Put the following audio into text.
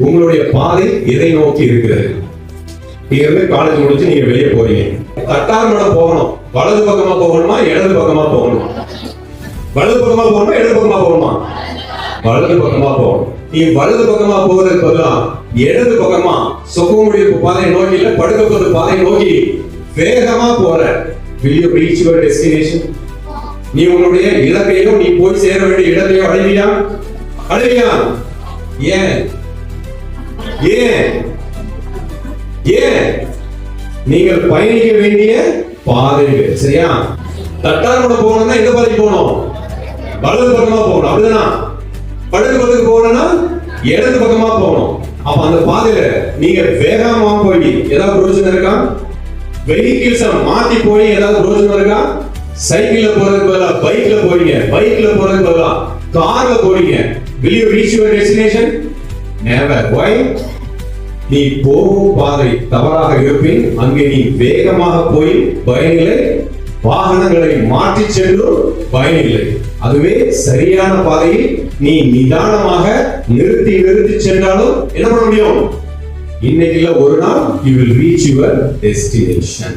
உங்களுடைய பாதை எதை நோக்கி இருக்கிறது? நீங்க இருந்து காலேஜ் முடிச்சு நீங்க வெளியே போறீங்க, தட்டார்மடம் போகணும். வலது பக்கமா போகணுமா இடது பக்கமா போகணுமா? வலது பக்கமா போகணுமா இடது பக்கமா போகணுமா? வலது பக்கமா போகணும். நீ வலது பக்கமா போவதற்கு பதிலா இடது பக்கமா சுகமுடைய பாதையை நோக்கி இல்ல படுக்க போற பாதையை நோக்கி வேகமா போற. will you reach your destination? நீ உன்னுடைய இலக்கையும் நீ போய் சேர வேண்டிய இடத்தையும் அடைவியா? அடைவியா? ஏன் ஏன் ஏன்? நீங்கள் பயணிக்க வேண்டிய பாதைகள் சரியா? தட்டார்மடம் போகணும்னா எந்த பாதைக்கு போகணும்? வலது பக்கமா போகணும், அப்படிதானா? வலது பக்கத்துக்கு போகணும்னா இடது பக்கமா போகணும். அப்ப அந்த பாதையில நீங்க வேகமா போய் ஏதாவது பிரயோஜனம் இருக்கா? வெஹிக்கிள்ஸ் மாத்தி போய் ஏதாவது பிரயோஜனம் இருக்கா? சைக்கிள்ல போறதுக்கு பதிலா பைக்ல போறீங்க, பைக்ல போறதுக்கு பதிலா கார்ல போறீங்க. will you reach your destination? never. why? நீ போகும் பாதை தவறாக இருப்பின் அங்கே நீ வேகமாக போய் பயனில்லை, வாகனங்களை மாற்றி சென்று பயனில்லை. அதுவே சரியான பாதையில் நீ நிதானமாக நிறுத்தி சென்றாலும் என்ன பண்ண முடியும்? இன்னைக்கு இல்ல ஒரு நாள் you will reach your destination.